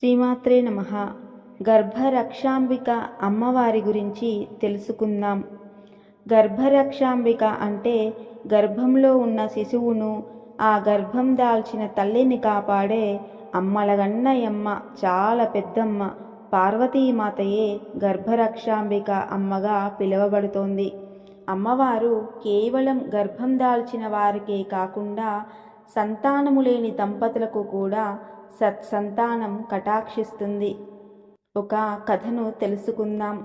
శ్రీమాత్రే నమః. గర్భరక్షాంబిక అమ్మవారి గురించి తెలుసుకుందాం. గర్భరక్షాంబిక అంటే గర్భంలో ఉన్న శిశువును, ఆ గర్భం దాల్చిన తల్లిని కాపాడే అమ్మలగన్నయమ్మ, చాలా పెద్దమ్మ పార్వతీమాతయే గర్భరక్షాంబిక అమ్మగా పిలువబడుతోంది. అమ్మవారు కేవలం గర్భం దాల్చిన వారికే కాకుండా సంతానము లేని దంపతులకు కూడా సత్సంతానం కటాక్షిస్తుంది. ఒక కథను తెలుసుకుందాం.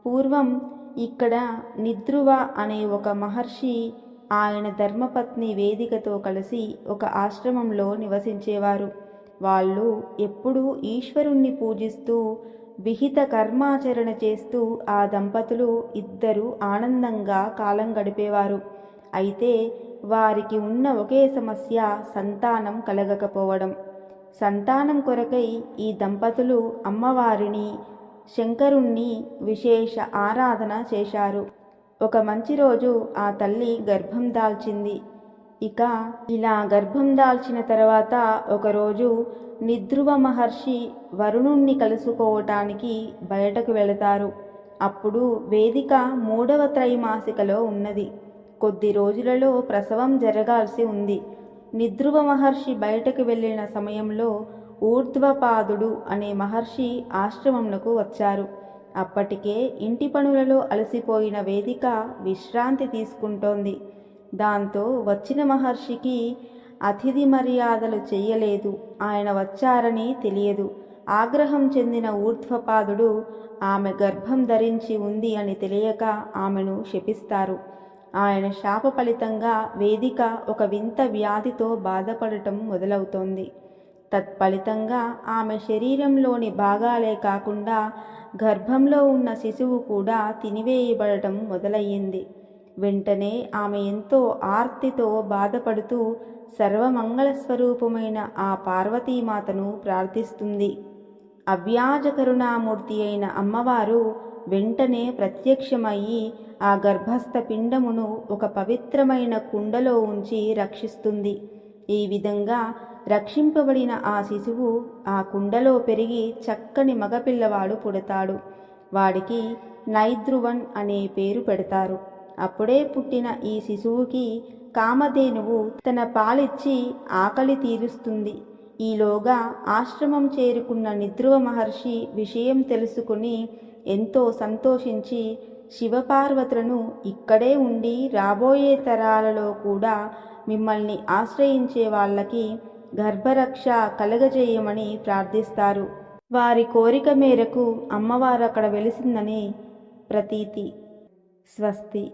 పూర్వం ఇక్కడ నిద్రువ అనే ఒక మహర్షి, ఆయన ధర్మపత్ని వేదికతో కలిసి ఒక ఆశ్రమంలో నివసించేవారు. వాళ్ళు ఎప్పుడూ ఈశ్వరుణ్ణి పూజిస్తూ విహిత కర్మాచరణ చేస్తూ ఆ దంపతులు ఇద్దరు ఆనందంగా కాలం గడిపేవారు. అయితే వారికి ఉన్న ఒకే సమస్య సంతానం కలగకపోవడం. సంతానం కొరకై ఈ దంపతులు అమ్మవారిని, శంకరుణ్ణి విశేష ఆరాధన చేశారు. ఒక మంచి రోజు ఆ తల్లి గర్భం దాల్చింది. ఇలా గర్భం దాల్చిన తర్వాత ఒకరోజు నిద్రువ మహర్షి వరుణుణ్ణి కలుసుకోవటానికి బయటకు వెళతారు. అప్పుడు వేదిక 3వ త్రైమాసికలో ఉన్నది. కొద్ది రోజులలో ప్రసవం జరగాల్సి ఉంది. నిద్రువ మహర్షి బయటకు వెళ్ళిన సమయంలో ఊర్ధ్వపాదుడు అనే మహర్షి ఆశ్రమంకు వచ్చారు. అప్పటికే ఇంటి పనులలో అలసిపోయిన వేదిక విశ్రాంతి తీసుకుంటోంది. దాంతో వచ్చిన మహర్షికి అతిథి మర్యాదలు చెయ్యలేదు. ఆయన వచ్చారని తెలియదు. ఆగ్రహం చెందిన ఊర్ధ్వపాదుడు ఆమె గర్భం ధరించి ఉంది అని తెలియక ఆమెను శపిస్తారు. ఆయన శాప ఫలితంగా వేదిక ఒక వింత వ్యాధితో బాధపడటం మొదలవుతోంది. తత్ఫలితంగా ఆమె శరీరంలోని భాగాలే కాకుండా గర్భంలో ఉన్న శిశువు కూడా తినివేయబడటం మొదలయ్యింది. వెంటనే ఆమె ఎంతో ఆర్తితో బాధపడుతూ సర్వమంగళ స్వరూపమైన ఆ పార్వతీమాతను ప్రార్థిస్తుంది. అవ్యాజ కరుణామూర్తి అయిన అమ్మవారు వెంటనే ప్రత్యక్షమయ్యి ఆ గర్భస్థ పిండమును ఒక పవిత్రమైన కుండలో ఉంచి రక్షిస్తుంది. ఈ విధంగా రక్షింపబడిన ఆ శిశువు ఆ కుండలో పెరిగి చక్కని మగపిల్లవాడు పుడతాడు. వాడికి నైద్రువన్ అనే పేరు పెడతారు. అప్పుడే పుట్టిన ఈ శిశువుకి కామధేనువు తన పాలిచ్చి ఆకలి తీరుస్తుంది. ఈలోగా ఆశ్రమం చేరుకున్న నిద్రువ మహర్షి విషయం తెలుసుకుని ఎంతో సంతోషించి శివపార్వతులను ఇక్కడే ఉండి రాబోయే తరాలలో కూడా మిమ్మల్ని ఆశ్రయించే వాళ్ళకి గర్భరక్ష కలగజేయమని ప్రార్థిస్తారు. వారి కోరిక మేరకు అమ్మవారు అక్కడ వెలిసిందని ప్రతీతి. స్వస్తి.